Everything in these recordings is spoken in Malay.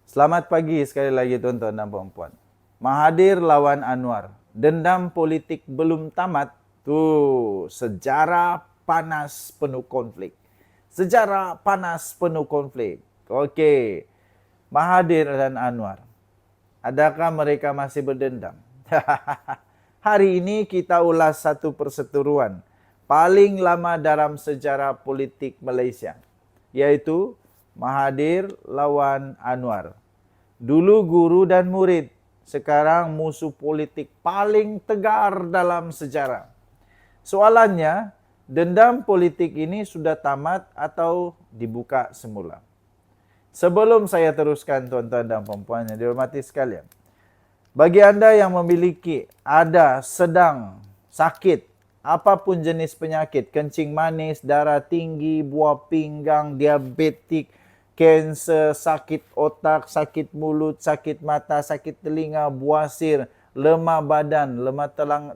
Selamat pagi sekali lagi tuan-tuan dan puan-puan. Mahathir lawan Anwar. Dendam politik belum tamat. Tuh, sejarah panas penuh konflik. Sejarah panas penuh konflik. Okey. Mahathir dan Anwar. Adakah mereka masih berdendam? Hari ini kita ulas satu perseteruan paling lama dalam sejarah politik Malaysia, yaitu Mahathir lawan Anwar. Dulu guru dan murid, sekarang musuh politik paling tegar dalam sejarah. Soalannya, dendam politik ini sudah tamat atau dibuka semula? Sebelum saya teruskan tuan-tuan dan puan-puan yang dihormati sekalian, bagi anda yang memiliki sedang sakit, apapun jenis penyakit, kencing manis, darah tinggi, buah pinggang, diabetik, kanser, sakit otak, sakit mulut, sakit mata, sakit telinga, buasir, lemah badan, lemah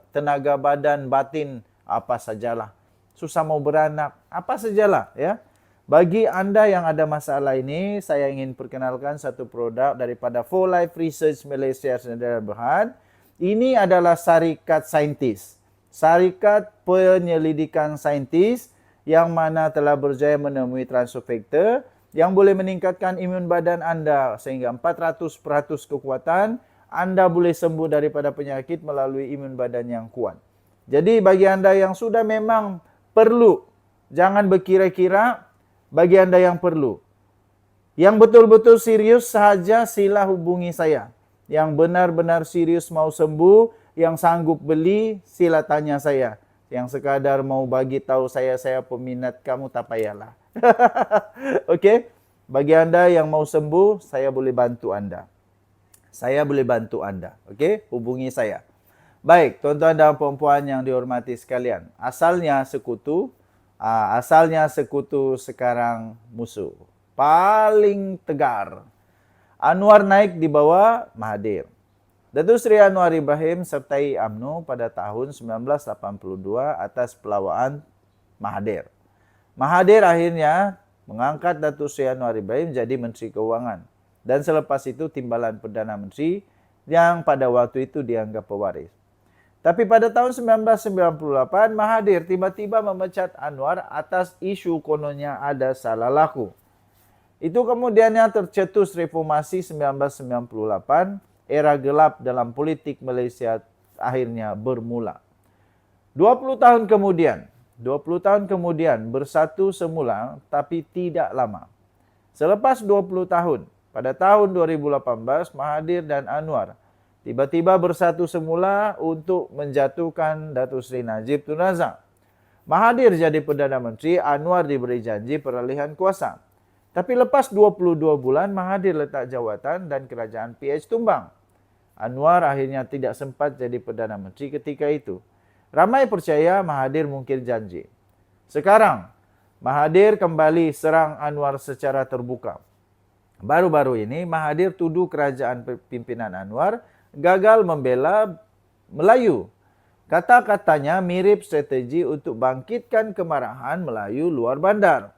tenaga badan, batin, apa sajalah. Susah mau beranak, apa sajalah ya. Bagi anda yang ada masalah ini, saya ingin perkenalkan satu produk daripada For Life Research Malaysia Sdn Bhd. Ini adalah syarikat saintis. Syarikat penyelidikan saintis yang mana telah berjaya menemui transofektor yang boleh meningkatkan imun badan anda sehingga 400% kekuatan. Anda boleh sembuh daripada penyakit melalui imun badan yang kuat. Jadi bagi anda yang sudah memang perlu, jangan berkira-kira. Bagi anda yang perlu, yang betul-betul serius sahaja sila hubungi saya. Yang benar-benar serius mau sembuh, yang sanggup beli sila tanya saya. Yang sekadar mau bagi tahu saya peminat kamu, tak payahlah. Okey, bagi anda yang mau sembuh, saya boleh bantu anda. Saya boleh bantu anda. Okey, hubungi saya. Baik, tuan-tuan dan puan-puan yang dihormati sekalian. Asalnya sekutu, sekarang musuh. Paling tegar. Anwar naik di bawah Mahathir. Datuk Seri Anwar Ibrahim sertai UMNO pada tahun 1982 atas pelawaan Mahathir. Mahathir akhirnya mengangkat Datuk Seri Anwar Ibrahim jadi Menteri Keuangan. Dan selepas itu timbalan Perdana Menteri yang pada waktu itu dianggap pewaris. Tapi pada tahun 1998, Mahathir tiba-tiba memecat Anwar atas isu kononnya ada salah laku. Itu kemudian yang tercetus reformasi 1998, era gelap dalam politik Malaysia akhirnya bermula. 20 tahun kemudian bersatu semula tapi tidak lama. Selepas 20 tahun, pada tahun 2018, Mahathir dan Anwar tiba-tiba bersatu semula untuk menjatuhkan Datuk Seri Najib Tun Razak. Mahathir jadi Perdana Menteri, Anwar diberi janji peralihan kuasa. Tapi lepas 22 bulan, Mahathir letak jawatan dan kerajaan PH tumbang. Anwar akhirnya tidak sempat jadi Perdana Menteri ketika itu. Ramai percaya Mahathir mungkir janji. Sekarang, Mahathir kembali serang Anwar secara terbuka. Baru-baru ini, Mahathir tuduh kerajaan pimpinan Anwar gagal membela Melayu. Kata-katanya mirip strategi untuk bangkitkan kemarahan Melayu luar bandar.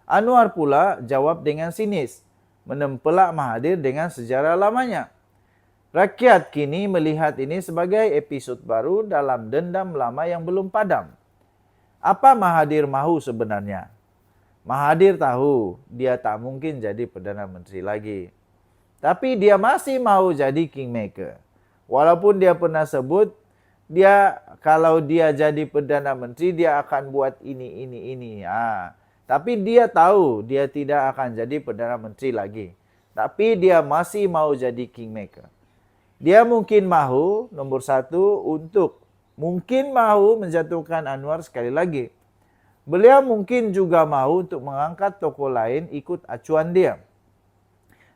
Anwar pula jawab dengan sinis, menempelak Mahathir dengan sejarah lamanya. Rakyat kini melihat ini sebagai episod baru dalam dendam lama yang belum padam. Apa Mahathir mahu sebenarnya? Mahathir tahu dia tak mungkin jadi Perdana Menteri lagi. Tapi dia masih mahu jadi kingmaker. Walaupun dia pernah sebut, kalau dia jadi Perdana Menteri, dia akan buat ini. Tapi dia tahu dia tidak akan jadi Perdana Menteri lagi. Tapi dia masih mahu jadi kingmaker. Dia mungkin mahu, nombor satu, mungkin mahu menjatuhkan Anwar sekali lagi. Beliau mungkin juga mahu untuk mengangkat tokoh lain ikut acuan dia.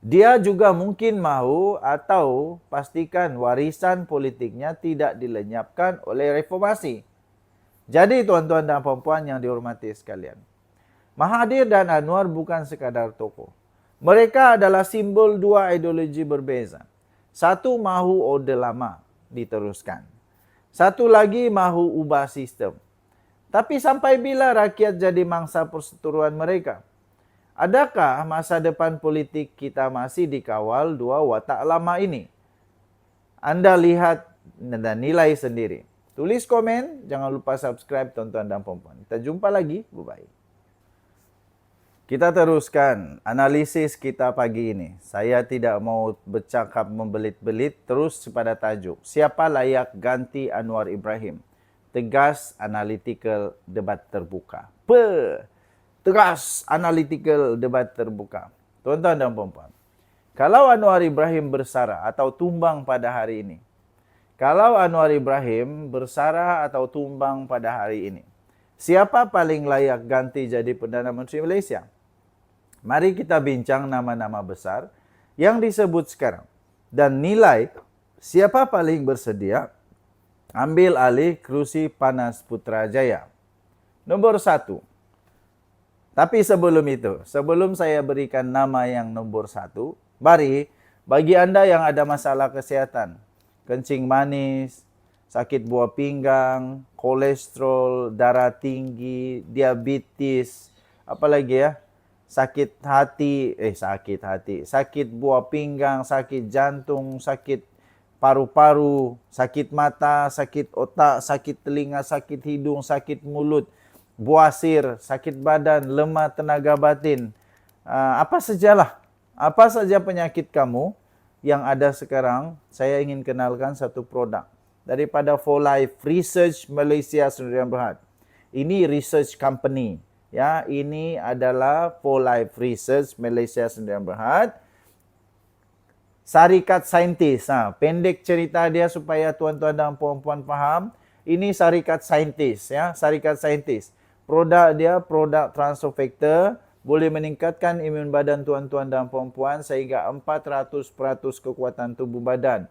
Dia juga mungkin mahu atau pastikan warisan politiknya tidak dilenyapkan oleh reformasi. Jadi tuan-tuan dan puan-puan yang dihormati sekalian, Mahathir dan Anwar bukan sekadar tokoh. Mereka adalah simbol dua ideologi berbeza. Satu mahu orde lama diteruskan. Satu lagi mahu ubah sistem. Tapi sampai bila rakyat jadi mangsa perseteruan mereka? Adakah masa depan politik kita masih dikawal dua watak lama ini? Anda lihat dan nilai sendiri. Tulis komen, jangan lupa subscribe tuan-tuan dan puan-puan. Kita jumpa lagi, bye-bye. Kita teruskan analisis kita pagi ini. Saya tidak mau bercakap membelit-belit, terus pada tajuk. Siapa layak ganti Anwar Ibrahim? Tegas, analytical, debat terbuka. Tegas, analytical, debat terbuka. Tuan-tuan dan puan-puan, kalau Anwar Ibrahim bersara atau tumbang pada hari ini, kalau Anwar Ibrahim bersara atau tumbang pada hari ini, siapa paling layak ganti jadi Perdana Menteri Malaysia? Mari kita bincang nama-nama besar yang disebut sekarang dan nilai siapa paling bersedia ambil alih kerusi panas Putrajaya. Nombor 1. Tapi sebelum itu, sebelum saya berikan nama yang nombor 1, bagi Anda yang ada masalah kesehatan, kencing manis, sakit buah pinggang, kolesterol, darah tinggi, diabetes, apalagi ya, sakit buah pinggang, sakit jantung, sakit paru-paru, sakit mata, sakit otak, sakit telinga, sakit hidung, sakit mulut, buasir, sakit badan, lemah tenaga batin, apa saja penyakit kamu yang ada sekarang, saya ingin kenalkan satu produk daripada For Life Research Malaysia Sdn Bhd. Ini research company, ya. Ini adalah For Life Research Malaysia Sdn Bhd. Syarikat saintis. Pendek cerita dia supaya tuan-tuan dan puan-puan faham. Ini syarikat saintis, ya, syarikat saintis. Produk dia produk transfer factor, boleh meningkatkan imun badan tuan-tuan dan puan-puan sehingga 400% kekuatan tubuh badan.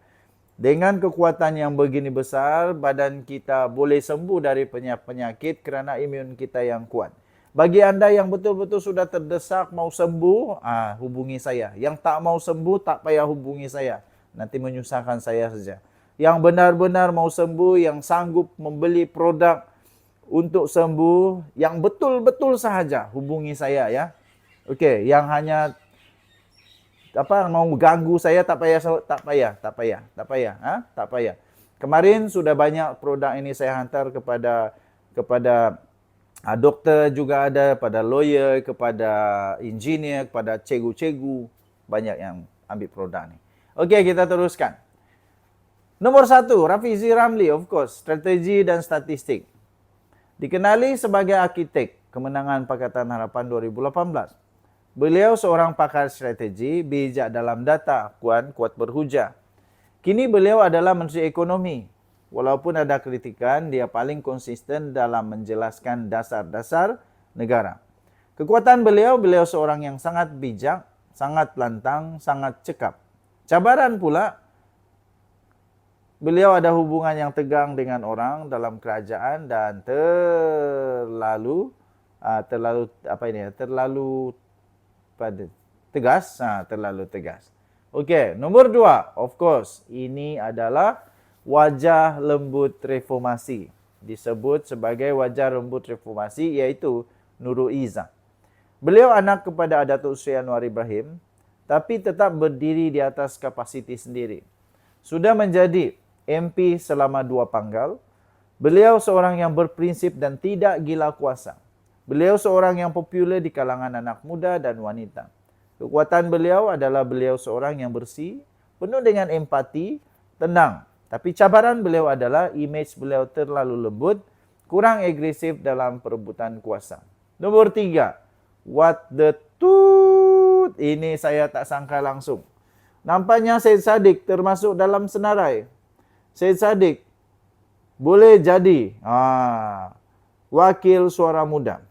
Dengan kekuatan yang begini besar, badan kita boleh sembuh dari penyakit kerana imun kita yang kuat. Bagi Anda yang betul-betul sudah terdesak mau sembuh, hubungi saya. Yang tak mau sembuh, tak payah hubungi saya. Nanti menyusahkan saya saja. Yang benar-benar mau sembuh, yang sanggup membeli produk untuk sembuh, yang betul-betul sahaja, hubungi saya, ya. Okey, yang hanya mau ganggu saya tak payah. Kemarin sudah banyak produk ini saya hantar kepada doktor juga ada, pada lawyer, kepada engineer, kepada cikgu-cikgu, banyak yang ambil produk ni. Okey, kita teruskan. Nomor 1, Rafizi Ramli, of course, strategi dan statistik. Dikenali sebagai arkitek kemenangan Pakatan Harapan 2018. Beliau seorang pakar strategi, bijak dalam data, kuat berhujah. Kini beliau adalah Menteri Ekonomi. Walaupun ada kritikan, dia paling konsisten dalam menjelaskan dasar-dasar negara. Kekuatan beliau seorang yang sangat bijak, sangat lantang, sangat cekap. Cabaran pula, beliau ada hubungan yang tegang dengan orang dalam kerajaan dan terlalu tegas. Okey, nombor 2, of course, ini adalah wajah lembut reformasi. Disebut sebagai wajah lembut reformasi, iaitu Nurul Izzah. Beliau anak kepada Datuk Seri Anwar Ibrahim, tapi tetap berdiri di atas kapasiti sendiri. Sudah menjadi MP selama 2 panggal. Beliau seorang yang berprinsip dan tidak gila kuasa. Beliau seorang yang popular di kalangan anak muda dan wanita. Kekuatan beliau adalah beliau seorang yang bersih, penuh dengan empati, tenang. Tapi cabaran beliau adalah imej beliau terlalu lembut, kurang agresif dalam perebutan kuasa. Nombor 3, what the toot? Ini saya tak sangka langsung. Nampaknya Syed Saddiq termasuk dalam senarai. Syed Saddiq boleh jadi wakil suara muda.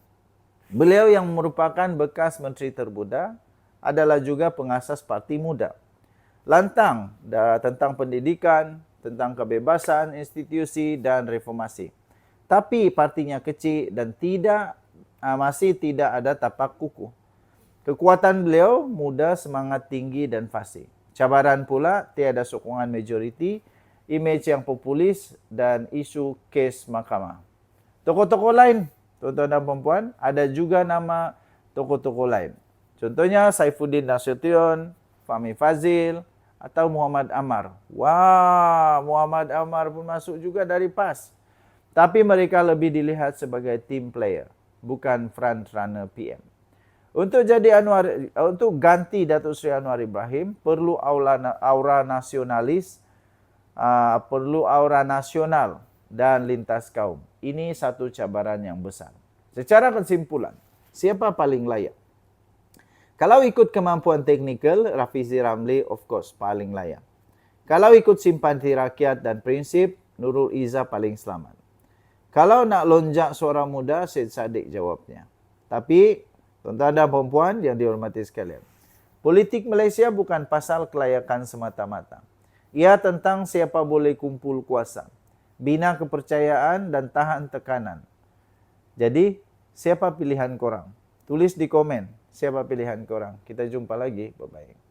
Beliau yang merupakan bekas Menteri Termuda adalah juga pengasas Parti Muda. Lantang tentang pendidikan, tentang kebebasan institusi dan reformasi. Tapi partinya kecil dan masih tidak ada tapak kukuh. Kekuatan beliau muda, semangat tinggi dan fasih. Cabaran pula tiada sokongan majoriti, imej yang populis dan isu kes mahkamah. Tokoh-tokoh lain, tuan-tuan dan puan-puan, ada juga nama tokoh-tokoh lain. Contohnya Saifuddin Nasution, Fahmi Fazil, atau Muhammad Ammar. Wah, Muhammad Ammar pun masuk juga dari PAS. Tapi mereka lebih dilihat sebagai team player, bukan front runner PM. Untuk ganti Datuk Seri Anwar Ibrahim, perlu aura nasionalis, perlu aura nasional dan lintas kaum. Ini satu cabaran yang besar. Secara kesimpulan, siapa paling layak? Kalau ikut kemampuan teknikal, Rafizi Ramli of course paling layak. Kalau ikut simpati rakyat dan prinsip, Nurul Izzah paling selamat. Kalau nak lonjak suara muda, Syed Saddiq jawabnya. Tapi, tuan-tuan dan puan yang dihormati sekalian, politik Malaysia bukan pasal kelayakan semata-mata. Ia tentang siapa boleh kumpul kuasa, bina kepercayaan dan tahan tekanan. Jadi, siapa pilihan korang? Tulis di komen siapa pilihan korang. Kita jumpa lagi. Bye-bye.